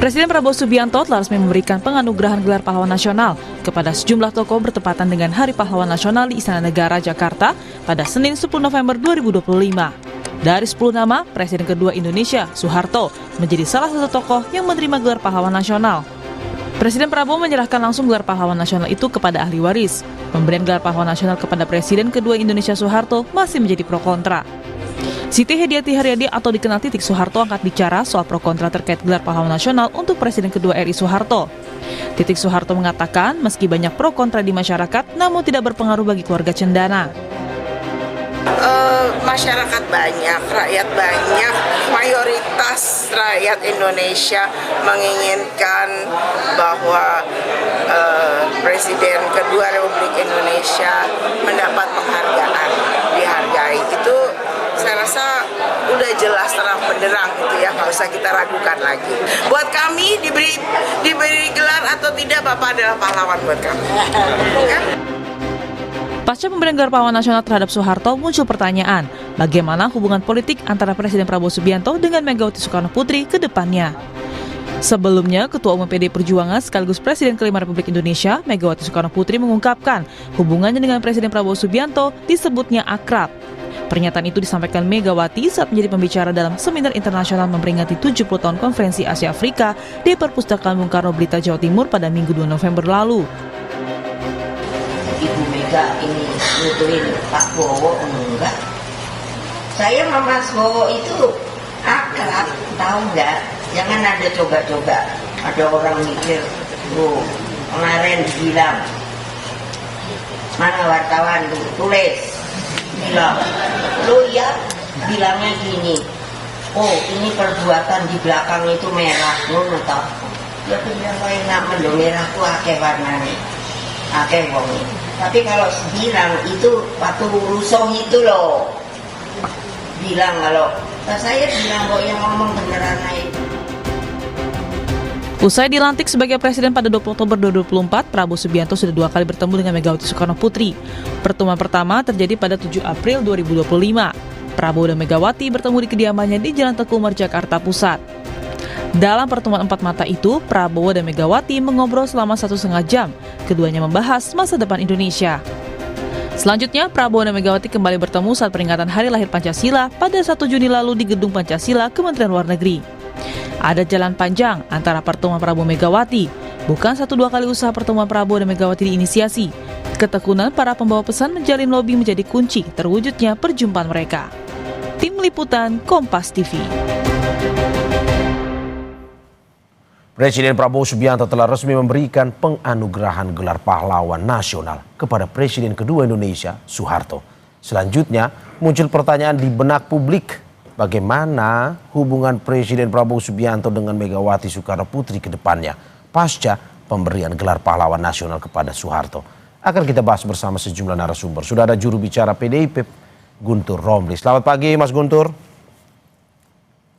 Presiden Prabowo Subianto telah resmi memberikan penganugerahan gelar pahlawan nasional kepada sejumlah tokoh bertepatan dengan Hari Pahlawan Nasional di Istana Negara, Jakarta pada Senin 10 November 2025. Dari 10 nama, Presiden kedua Indonesia, Soeharto, menjadi salah satu tokoh yang menerima gelar pahlawan nasional. Presiden Prabowo menyerahkan langsung gelar pahlawan nasional itu kepada ahli waris. Pemberian gelar pahlawan nasional kepada Presiden kedua Indonesia Soeharto masih menjadi pro kontra. Siti Hediati Haryadi atau dikenal Titik Soeharto angkat bicara soal pro kontra terkait gelar pahlawan nasional untuk Presiden kedua RI Soeharto. Titik Soeharto mengatakan meski banyak pro kontra di masyarakat, namun tidak berpengaruh bagi keluarga Cendana. Masyarakat banyak, rakyat banyak, mayoritas rakyat Indonesia menginginkan bahwa Presiden kedua Republik Indonesia mendapat penghargaan, dihargai. Itu saya rasa udah jelas terang benderang gitu ya, nggak usah kita ragukan lagi. Buat kami diberi gelar atau tidak, Bapak adalah pahlawan buat kami. Ya? Pasca pemberian gelar pahlawan nasional terhadap Soeharto, muncul pertanyaan, bagaimana hubungan politik antara Presiden Prabowo Subianto dengan Megawati Soekarno Putri ke depannya. Sebelumnya, Ketua Umum PDI Perjuangan sekaligus Presiden kelima Republik Indonesia, Megawati Soekarno Putri mengungkapkan hubungannya dengan Presiden Prabowo Subianto disebutnya akrab. Pernyataan itu disampaikan Megawati saat menjadi pembicara dalam seminar internasional memperingati 70 tahun Konferensi Asia Afrika di Perpustakaan Bung Karno Blitar, Jawa Timur pada Minggu 2 November lalu. Ibu Mega ini nutuin Pak Bowo enggak? Saya sama Mas Bowo itu akrab, tahu nggak? Jangan ada coba-coba. Ada orang mikir, kemarin bilang, mana wartawan tulis, bilang, ya bilangnya gini, ini perbuatan di belakang itu merah, ngono toh. Ya bilang enak mendung merahku akeh warnane, akeh wonge. Tapi kalau bilang itu waktu rusuh itu loh, bilang kalau saya bilang kok yang ngomong beneran itu. Usai dilantik sebagai presiden pada 20 Oktober 2024, Prabowo Subianto sudah 2 kali bertemu dengan Megawati Soekarno Putri. Pertemuan pertama terjadi pada 7 April 2025. Prabowo dan Megawati bertemu di kediamannya di Jalan Teguh Umar, Jakarta Pusat. Dalam pertemuan 4 mata itu, Prabowo dan Megawati mengobrol selama 1,5 jam. Keduanya membahas masa depan Indonesia. Selanjutnya, Prabowo dan Megawati kembali bertemu saat peringatan Hari Lahir Pancasila pada 1 Juni lalu di Gedung Pancasila, Kementerian Luar Negeri. Ada jalan panjang antara pertemuan Prabowo Megawati. Bukan 1-2 kali usaha pertemuan Prabowo dan Megawati diinisiasi. Ketekunan para pembawa pesan menjalin lobi menjadi kunci terwujudnya perjumpaan mereka. Tim Liputan Kompas TV. Presiden Prabowo Subianto telah resmi memberikan penganugerahan gelar pahlawan nasional kepada Presiden kedua Indonesia, Soeharto. Selanjutnya, muncul pertanyaan di benak publik, bagaimana hubungan Presiden Prabowo Subianto dengan Megawati Soekarno Putri ke depannya pasca pemberian gelar pahlawan nasional kepada Soeharto. Akan kita bahas bersama sejumlah narasumber. Sudah ada juru bicara PDIP, Guntur Romli. Selamat pagi, Mas Guntur.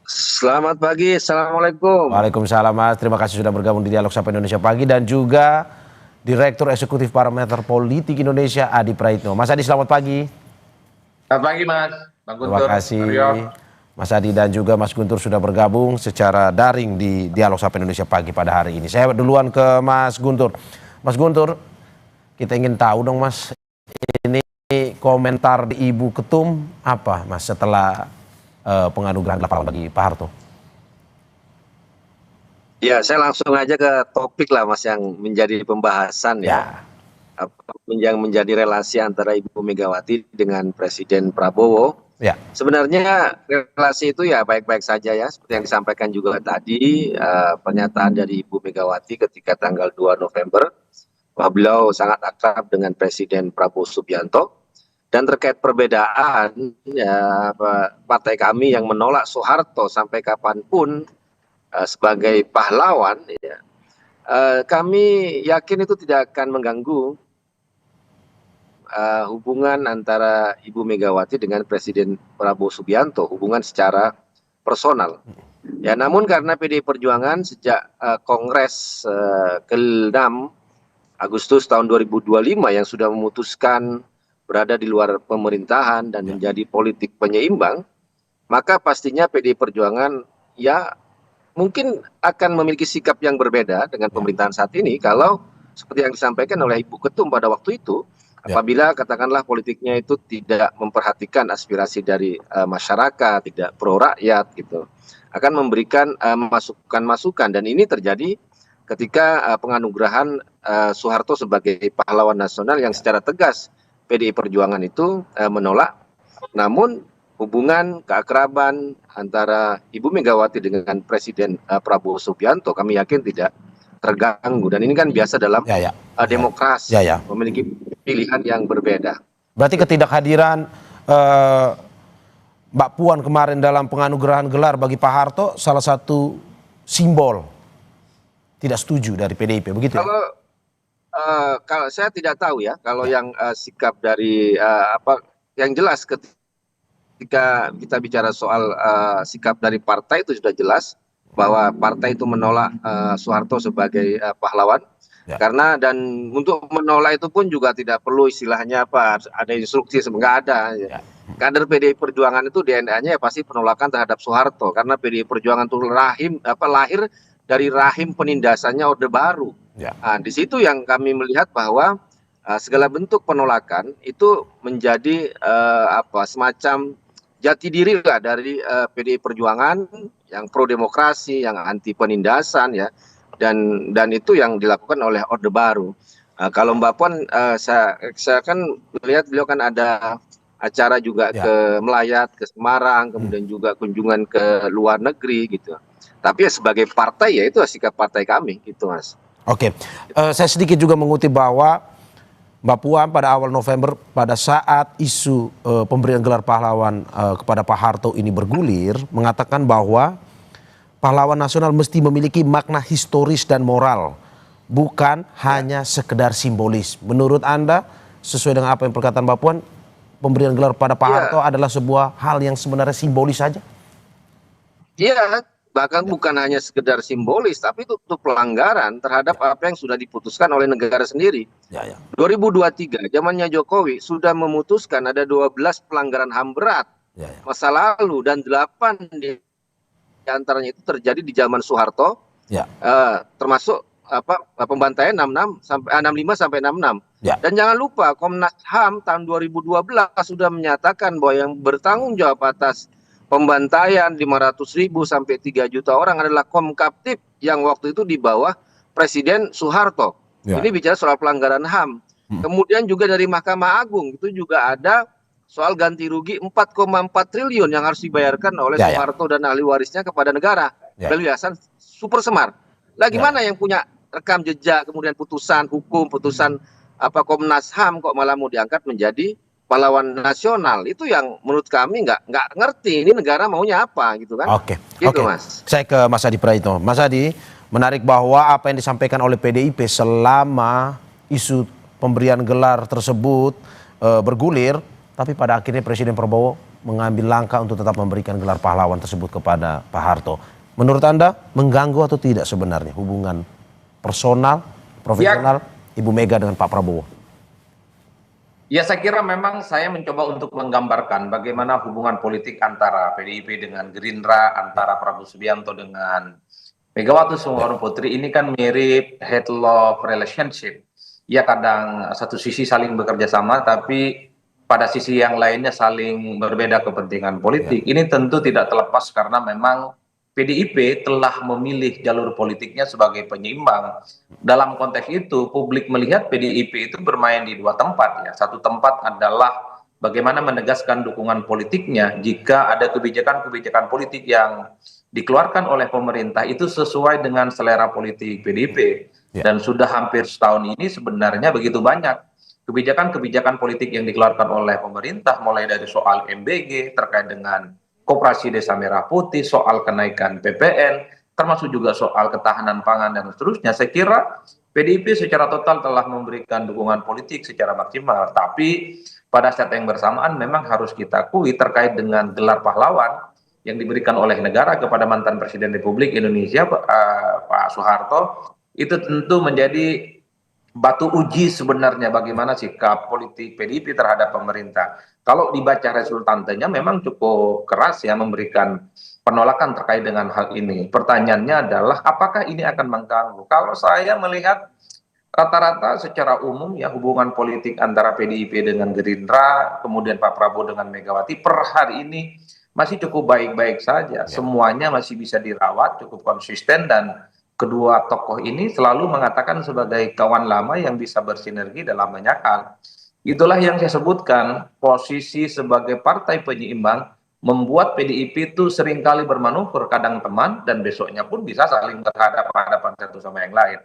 Selamat pagi, Assalamualaikum. Waalaikumsalam, Mas. Terima kasih sudah bergabung di Dialog Sapa Indonesia Pagi, dan juga Direktur Eksekutif Parameter Politik Indonesia, Adi Praitno. Mas Adi, selamat pagi. Selamat pagi, Mas. Bang Guntur. Terima kasih, Mas Adi dan juga Mas Guntur sudah bergabung secara daring di Dialog Sapa Indonesia Pagi pada hari ini. Saya duluan ke Mas Guntur. Mas Guntur, kita ingin tahu dong, Mas, ini komentar di Ibu Ketum apa, Mas, setelah penganugerahan pahlawan bagi Pak Harto? Ya, saya langsung aja ke topik lah, Mas, yang menjadi pembahasan ya. Yang menjadi relasi antara Ibu Megawati dengan Presiden Prabowo. Ya. Sebenarnya relasi itu ya baik-baik saja ya, seperti yang disampaikan juga tadi pernyataan dari Ibu Megawati ketika tanggal 2 November bahwa beliau sangat akrab dengan Presiden Prabowo Subianto. Dan terkait perbedaan ya, partai kami yang menolak Soeharto sampai kapanpun sebagai pahlawan, ya, kami yakin itu tidak akan mengganggu hubungan antara Ibu Megawati dengan Presiden Prabowo Subianto, hubungan secara personal. Ya, namun karena PDI Perjuangan sejak Kongres ke-6 Agustus tahun 2025 yang sudah memutuskan berada di luar pemerintahan dan menjadi politik penyeimbang, maka pastinya PDI Perjuangan ya mungkin akan memiliki sikap yang berbeda dengan pemerintahan saat ini kalau seperti yang disampaikan oleh Ibu Ketum pada waktu itu, apabila katakanlah politiknya itu tidak memperhatikan aspirasi dari masyarakat, tidak pro rakyat gitu, akan memberikan masukan-masukan, dan ini terjadi ketika penganugerahan Soeharto sebagai pahlawan nasional yang secara tegas PDI Perjuangan itu menolak. Namun hubungan keakraban antara Ibu Megawati dengan Presiden Prabowo Subianto kami yakin tidak terganggu, dan ini kan biasa dalam demokrasi, memiliki pilihan yang berbeda. Berarti ketidakhadiran Mbak Puan kemarin dalam penganugerahan gelar bagi Pak Harto salah satu simbol tidak setuju dari PDIP, begitu ya? Kalau saya tidak tahu ya, kalau yang sikap dari yang jelas ketika kita bicara soal sikap dari partai itu sudah jelas bahwa partai itu menolak Soeharto sebagai pahlawan, karena dan untuk menolak itu pun juga tidak perlu istilahnya ada instruksi, nggak ada. Kader PDI Perjuangan itu DNA-nya pasti penolakan terhadap Soeharto, karena PDI Perjuangan itu lahir dari rahim penindasannya Orde Baru. Nah, di situ yang kami melihat bahwa segala bentuk penolakan itu menjadi semacam jati diri lah dari PDI Perjuangan yang pro demokrasi, yang anti penindasan ya, dan itu yang dilakukan oleh Orde Baru. Kalau Mbak Puan, saya kan melihat beliau kan ada acara juga ke Melayat, ke Semarang, kemudian juga kunjungan ke luar negeri gitu. Tapi ya sebagai partai ya itu sikap partai kami gitu, Mas. Oke, saya sedikit juga mengutip bahwa Mbak Puan pada awal November pada saat isu pemberian gelar pahlawan kepada Pak Harto ini bergulir, mengatakan bahwa pahlawan nasional mesti memiliki makna historis dan moral, bukan hanya sekedar simbolis. Menurut Anda, sesuai dengan apa yang perkataan Mbak Puan, pemberian gelar pada Pak Harto adalah sebuah hal yang sebenarnya simbolis saja? Iya, bahkan bukan hanya sekedar simbolis, tapi itu pelanggaran terhadap apa yang sudah diputuskan oleh negara sendiri. 2023, zamannya Jokowi sudah memutuskan ada 12 pelanggaran HAM berat masa lalu, dan 8 di antaranya itu terjadi di zaman Soeharto, termasuk pembantaian 65 sampai 66. Dan jangan lupa Komnas HAM tahun 2012 sudah menyatakan bahwa yang bertanggung jawab atas pembantaian 500.000 sampai 3 juta orang adalah Komkaptib yang waktu itu di bawah Presiden Soeharto. Ini bicara soal pelanggaran HAM. Kemudian juga dari Mahkamah Agung itu juga ada soal ganti rugi 4,4 triliun yang harus dibayarkan oleh Soeharto dan ahli warisnya kepada negara. Yayasan Super Semar. Lah gimana yang punya rekam jejak, kemudian putusan hukum, putusan Komnas HAM kok malah mau diangkat menjadi pahlawan nasional? Itu yang menurut kami nggak ngerti ini negara maunya apa gitu kan. Oke. Mas. Saya ke Mas Adi Praitno. Mas Adi, menarik bahwa apa yang disampaikan oleh PDIP selama isu pemberian gelar tersebut bergulir, tapi pada akhirnya Presiden Prabowo mengambil langkah untuk tetap memberikan gelar pahlawan tersebut kepada Pak Harto. Menurut Anda mengganggu atau tidak sebenarnya hubungan personal, profesional Ibu Mega dengan Pak Prabowo? Ya, saya kira memang saya mencoba untuk menggambarkan bagaimana hubungan politik antara PDIP dengan Gerindra, antara Prabowo Subianto dengan Megawati Soekarno Putri ini kan mirip head-love relationship. Ya, kadang satu sisi saling bekerja sama, tapi pada sisi yang lainnya saling berbeda kepentingan politik. Ini tentu tidak terlepas karena memang PDIP telah memilih jalur politiknya sebagai penyeimbang. Dalam konteks itu, publik melihat PDIP itu bermain di dua tempat ya. Satu tempat adalah bagaimana menegaskan dukungan politiknya jika ada kebijakan-kebijakan politik yang dikeluarkan oleh pemerintah itu sesuai dengan selera politik PDIP. Dan sudah hampir setahun ini sebenarnya begitu banyak kebijakan-kebijakan politik yang dikeluarkan oleh pemerintah, mulai dari soal MBG terkait dengan Koperasi Desa Merah Putih, soal kenaikan PPN, termasuk juga soal ketahanan pangan dan seterusnya. Saya kira PDIP secara total telah memberikan dukungan politik secara maksimal. Tapi pada saat yang bersamaan memang harus kita akui terkait dengan gelar pahlawan yang diberikan oleh negara kepada mantan Presiden Republik Indonesia Pak Soeharto, itu tentu menjadi batu uji sebenarnya bagaimana sikap politik PDIP terhadap pemerintah. Kalau dibaca resultantenya memang cukup keras ya, memberikan penolakan terkait dengan hal ini. Pertanyaannya adalah apakah ini akan mengganggu? Kalau saya melihat rata-rata secara umum ya hubungan politik antara PDIP dengan Gerindra, kemudian Pak Prabowo dengan Megawati per hari ini masih cukup baik-baik saja. Semuanya masih bisa dirawat, cukup konsisten, dan kedua tokoh ini selalu mengatakan sebagai kawan lama yang bisa bersinergi dalam banyak hal. Itulah yang saya sebutkan, posisi sebagai partai penyeimbang membuat PDIP itu seringkali bermanuver, kadang teman, dan besoknya pun bisa saling berhadapan-hadapan satu sama yang lain.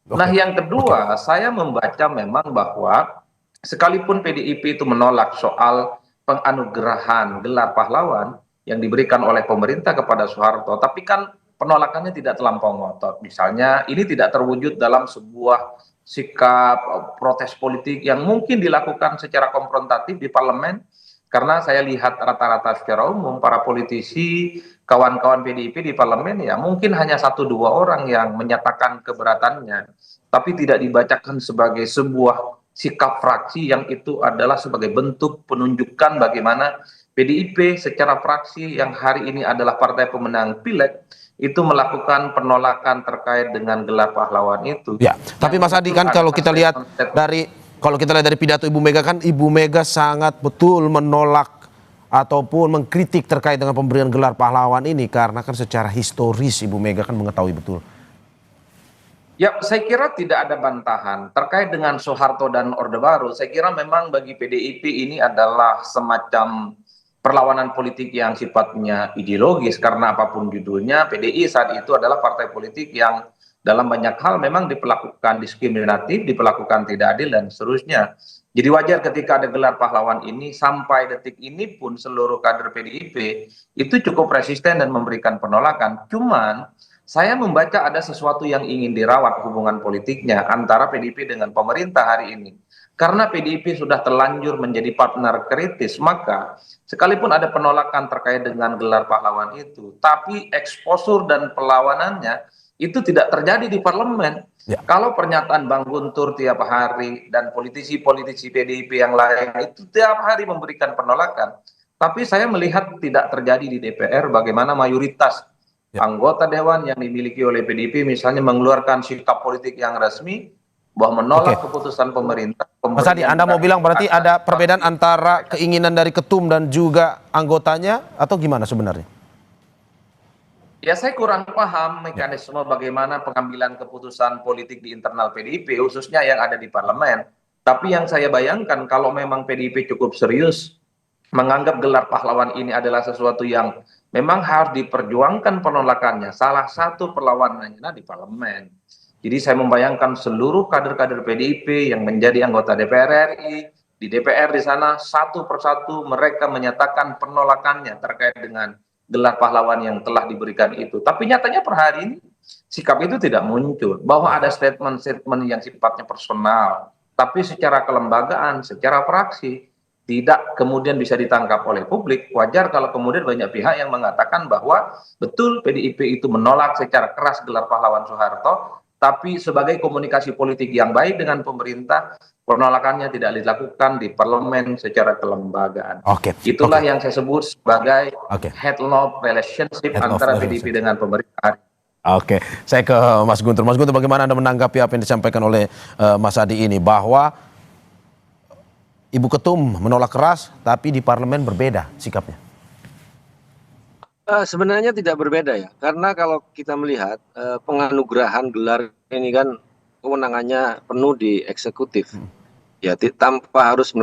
Nah, yang kedua, saya membaca memang bahwa sekalipun PDIP itu menolak soal penganugerahan gelar pahlawan yang diberikan oleh pemerintah kepada Soeharto, tapi kan penolakannya tidak terlampau ngotot. Misalnya, ini tidak terwujud dalam sebuah sikap protes politik yang mungkin dilakukan secara konfrontatif di parlemen, karena saya lihat rata-rata secara umum para politisi, kawan-kawan PDIP di parlemen ya mungkin hanya 1-2 orang yang menyatakan keberatannya, tapi tidak dibacakan sebagai sebuah sikap fraksi yang itu adalah sebagai bentuk penunjukan bagaimana PDIP secara fraksi yang hari ini adalah partai pemenang pileg itu melakukan penolakan terkait dengan gelar pahlawan itu. Ya, tapi Mas Adi kan kalau kita lihat dari pidato Ibu Mega, kan Ibu Mega sangat betul menolak ataupun mengkritik terkait dengan pemberian gelar pahlawan ini, karena kan secara historis Ibu Mega kan mengetahui betul. Ya, saya kira tidak ada bantahan terkait dengan Soeharto dan Orde Baru. Saya kira memang bagi PDIP ini adalah semacam perlawanan politik yang sifatnya ideologis, karena apapun judulnya, PDI saat itu adalah partai politik yang dalam banyak hal memang diperlakukan diskriminatif, diperlakukan tidak adil, dan seterusnya. Jadi wajar ketika ada gelar pahlawan ini, sampai detik ini pun seluruh kader PDIP itu cukup resisten dan memberikan penolakan. Cuman saya membaca ada sesuatu yang ingin dirawat hubungan politiknya antara PDIP dengan pemerintah hari ini. Karena PDIP sudah terlanjur menjadi partner kritis, maka sekalipun ada penolakan terkait dengan gelar pahlawan itu, tapi eksposur dan perlawanannya itu tidak terjadi di parlemen. Ya. Kalau pernyataan Bang Guntur tiap hari dan politisi-politisi PDIP yang lain itu tiap hari memberikan penolakan, tapi saya melihat tidak terjadi di DPR bagaimana mayoritas anggota dewan yang dimiliki oleh PDIP misalnya mengeluarkan sikap politik yang resmi bahwa menolak keputusan pemerintah. Mas Adi, Anda mau bilang berarti ada perbedaan antara keinginan dari ketum dan juga anggotanya, atau gimana sebenarnya? Ya, saya kurang paham mekanisme bagaimana pengambilan keputusan politik di internal PDIP, khususnya yang ada di parlemen. Tapi yang saya bayangkan kalau memang PDIP cukup serius menganggap gelar pahlawan ini adalah sesuatu yang memang harus diperjuangkan penolakannya, salah satu perlawanannya di parlemen. Jadi saya membayangkan seluruh kader-kader PDIP yang menjadi anggota DPR RI, di DPR di sana satu persatu mereka menyatakan penolakannya terkait dengan gelar pahlawan yang telah diberikan itu. Tapi nyatanya per hari ini sikap itu tidak muncul, bahwa ada statement-statement yang sifatnya personal, tapi secara kelembagaan, secara fraksi tidak kemudian bisa ditangkap oleh publik. Wajar kalau kemudian banyak pihak yang mengatakan bahwa betul PDIP itu menolak secara keras gelar pahlawan Soeharto, tapi sebagai komunikasi politik yang baik dengan pemerintah, penolakannya tidak dilakukan di parlemen secara kelembagaan. Itulah yang saya sebut sebagai headlock relationship antara PDIP dengan pemerintah. Oke, saya ke Mas Guntur. Mas Guntur, bagaimana Anda menanggapi apa yang disampaikan oleh Mas Adi ini, bahwa Ibu Ketum menolak keras, tapi di parlemen berbeda sikapnya? Sebenarnya tidak berbeda ya, karena kalau kita melihat penganugerahan gelar ini kan kewenangannya penuh di eksekutif, ya tanpa harus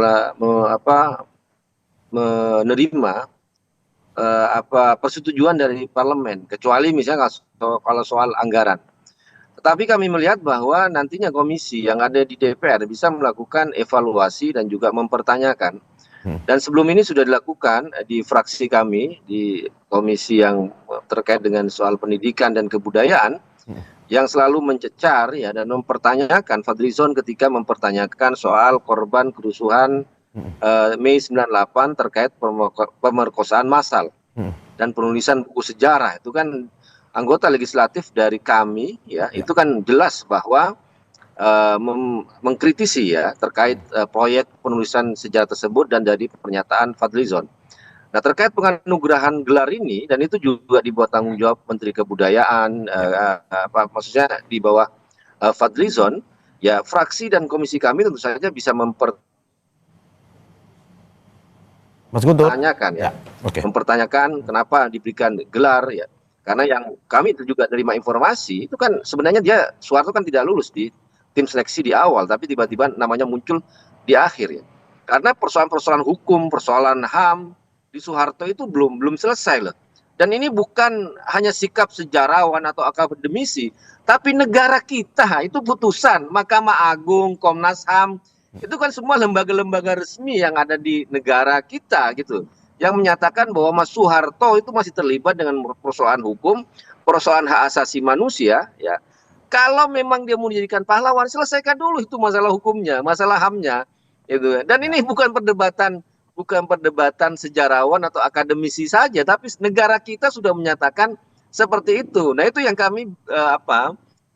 menerima persetujuan dari parlemen, kecuali misalnya kalau soal anggaran. Tetapi kami melihat bahwa nantinya komisi yang ada di DPR bisa melakukan evaluasi dan juga mempertanyakan. Dan sebelum ini sudah dilakukan di fraksi kami, di komisi yang terkait dengan soal pendidikan dan kebudayaan, yang selalu mencecar ya dan mempertanyakan Fadlizon ketika mempertanyakan soal korban kerusuhan Mei 98 terkait pemerkosaan massal dan penulisan buku sejarah. Itu kan anggota legislatif dari kami ya, itu kan jelas bahwa mengkritisi ya terkait proyek penulisan sejarah tersebut dan dari pernyataan Fadlizon. Nah, terkait penganugerahan gelar ini, dan itu juga di bawah tanggung jawab Menteri Kebudayaan, maksudnya di bawah Fadlizon, ya fraksi dan komisi kami tentu saja bisa Mas Guntur. mempertanyakan ya, Oke. mempertanyakan kenapa diberikan gelar ya. Karena yang kami itu juga terima informasi itu kan sebenarnya Soeharto kan tidak lulus di tim seleksi di awal, tapi tiba-tiba namanya muncul di akhir ya. Karena persoalan-persoalan hukum, persoalan HAM di Soeharto itu belum selesai loh. Dan ini bukan hanya sikap sejarawan atau akademisi, tapi negara kita itu putusan Mahkamah Agung, Komnas HAM, itu kan semua lembaga-lembaga resmi yang ada di negara kita gitu, yang menyatakan bahwa Mas Soeharto itu masih terlibat dengan persoalan hukum, persoalan hak asasi manusia ya. Kalau memang dia mau dijadikan pahlawan, selesaikan dulu itu masalah hukumnya, masalah HAM-nya itu. Dan ini bukan perdebatan sejarawan atau akademisi saja, tapi negara kita sudah menyatakan seperti itu. Nah, itu yang kami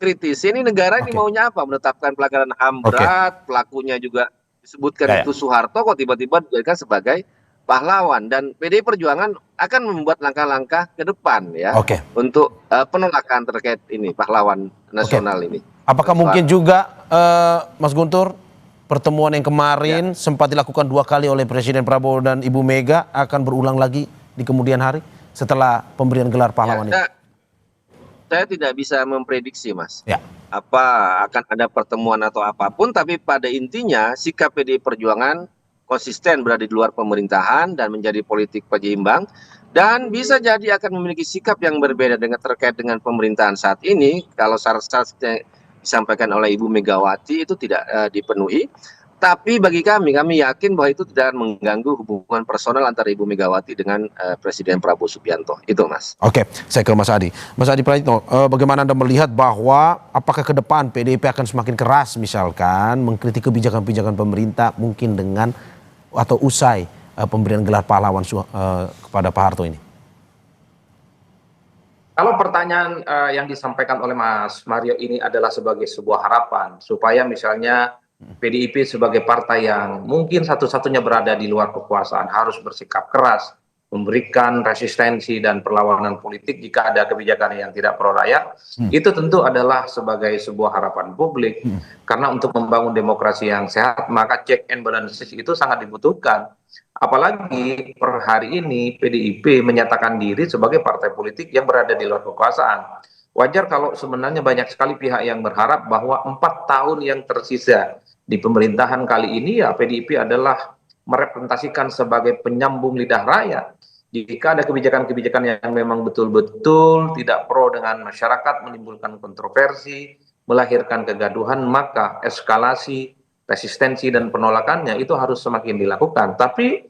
kritisi. Ini negara ini maunya apa? Menetapkan pelanggaran HAM berat, pelakunya juga disebutkan itu Soeharto, kok tiba-tiba dijadikan sebagai pahlawan. Dan PDI Perjuangan akan membuat langkah-langkah ke depan ya untuk penolakan terkait ini pahlawan nasional ini. Apakah mungkin juga Mas Guntur, pertemuan yang kemarin sempat dilakukan 2 kali oleh Presiden Prabowo dan Ibu Mega akan berulang lagi di kemudian hari setelah pemberian gelar pahlawan ini? Saya tidak bisa memprediksi, Mas. Apa akan ada pertemuan atau apapun, tapi pada intinya sikap PDI Perjuangan konsisten berada di luar pemerintahan dan menjadi politik penyeimbang, dan bisa jadi akan memiliki sikap yang berbeda terkait dengan pemerintahan saat ini kalau syarat-syarat yang disampaikan oleh Ibu Megawati itu tidak dipenuhi. Tapi bagi kami yakin bahwa itu tidak akan mengganggu hubungan personal antara Ibu Megawati dengan Presiden Prabowo Subianto. Itu, Mas. Oke, saya ke Mas Adi. Mas Adi Praitno, bagaimana Anda melihat bahwa apakah ke depan PDIP akan semakin keras misalkan mengkritik kebijakan-kebijakan pemerintah mungkin dengan atau usai pemberian gelar pahlawan kepada Pak Harto ini? Kalau pertanyaan yang disampaikan oleh Mas Mario ini adalah sebagai sebuah harapan supaya misalnya PDIP sebagai partai yang mungkin satu-satunya berada di luar kekuasaan harus bersikap keras, memberikan resistensi dan perlawanan politik jika ada kebijakan yang tidak pro rakyat, itu tentu adalah sebagai sebuah harapan publik. Karena untuk membangun demokrasi yang sehat, maka check and balances itu sangat dibutuhkan. Apalagi per hari ini PDIP menyatakan diri sebagai partai politik yang berada di luar kekuasaan. Wajar kalau sebenarnya banyak sekali pihak yang berharap bahwa 4 tahun yang tersisa di pemerintahan kali ini ya PDIP adalah merepresentasikan sebagai penyambung lidah rakyat. Jika ada kebijakan-kebijakan yang memang betul-betul tidak pro dengan masyarakat, menimbulkan kontroversi, melahirkan kegaduhan, maka eskalasi, resistensi dan penolakannya itu harus semakin dilakukan. Tapi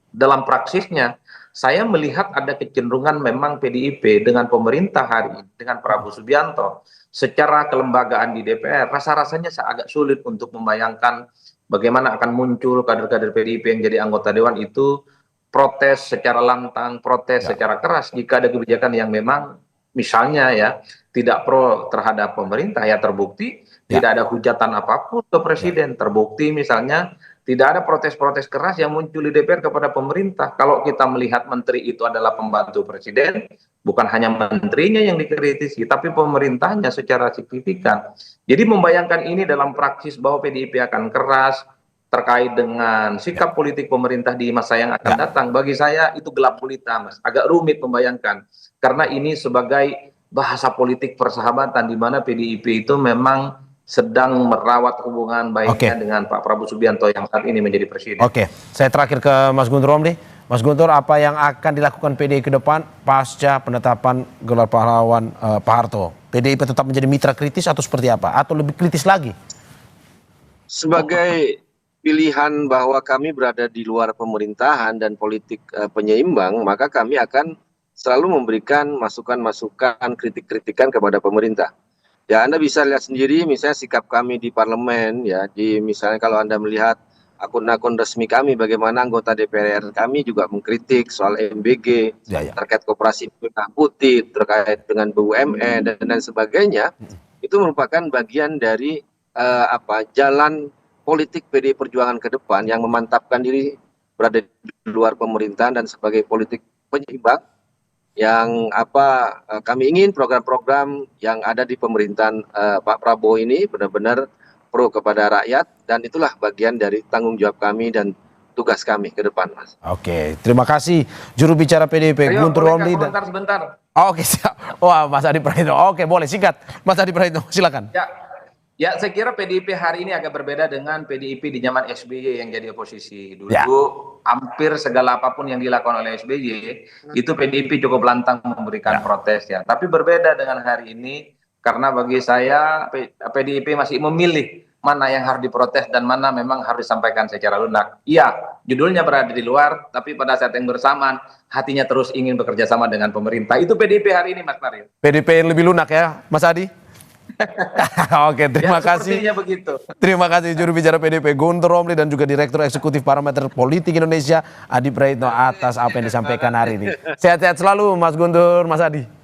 dalam praksisnya saya melihat ada kecenderungan memang PDIP dengan pemerintah hari ini, dengan Prabowo Subianto, secara kelembagaan di DPR, rasa-rasanya agak sulit untuk membayangkan bagaimana akan muncul kader-kader PDIP yang jadi anggota Dewan itu protes secara lantang, protes secara keras jika ada kebijakan yang memang misalnya ya tidak pro terhadap pemerintah, ya terbukti tidak ada hujatan apapun ke Presiden, terbukti misalnya tidak ada protes-protes keras yang muncul di DPR kepada pemerintah. Kalau kita melihat menteri itu adalah pembantu Presiden, bukan hanya menterinya yang dikritisi, tapi pemerintahnya secara signifikan. Jadi membayangkan ini dalam praksis bahwa PDIP akan keras terkait dengan sikap politik pemerintah di masa yang akan datang, bagi saya itu gelap gulita, Mas. Agak rumit membayangkan, karena ini sebagai bahasa politik persahabatan di mana PDIP itu memang sedang merawat hubungan baiknya dengan Pak Prabowo Subianto yang saat ini menjadi presiden. Saya terakhir ke Mas Guntur Romli. Mas Guntur, apa yang akan dilakukan PDI ke depan pasca penetapan gelar pahlawan Pak Harto? PDIP tetap menjadi mitra kritis atau seperti apa? Atau lebih kritis lagi? Sebagai pilihan bahwa kami berada di luar pemerintahan dan politik penyeimbang, maka kami akan selalu memberikan masukan-masukan, kritik-kritikan kepada pemerintah. Ya, Anda bisa lihat sendiri misalnya sikap kami di parlemen ya, misalnya kalau Anda melihat akun-akun resmi kami bagaimana anggota DPR kami juga mengkritik soal MBG, terkait koperasi merah putih, terkait dengan BUMN dan sebagainya. Itu merupakan bagian dari jalan politik PDI Perjuangan ke depan yang memantapkan diri berada di luar pemerintahan dan sebagai politik penyeimbang yang kami ingin program-program yang ada di pemerintahan Pak Prabowo ini benar-benar pro kepada rakyat, dan itulah bagian dari tanggung jawab kami dan tugas kami ke depan, Mas. Oke, terima kasih juru bicara PDIP Guntur Romli. Sebentar. Oke, siap. Wah, Mas Adi Praitno. Oke, boleh singkat. Mas Adi Praitno, silakan. Ya, saya kira PDIP hari ini agak berbeda dengan PDIP di zaman SBY yang jadi oposisi. Dulu hampir segala apapun yang dilakukan oleh SBY, itu PDIP cukup lantang memberikan protes ya. Tapi berbeda dengan hari ini, karena bagi saya PDIP masih memilih mana yang harus diprotes dan mana memang harus disampaikan secara lunak. Iya, judulnya berada di luar, tapi pada saat yang bersamaan hatinya terus ingin bekerja sama dengan pemerintah. Itu PDIP hari ini, Mas Mario. PDIP yang lebih lunak ya, Mas Adi? Oke, terima kasih. Begitu. Terima kasih juru bicara PDIP Guntur Romli dan juga Direktur Eksekutif Parameter Politik Indonesia Adi Praitno atas apa yang disampaikan hari ini. Sehat-sehat selalu Mas Guntur, Mas Adi.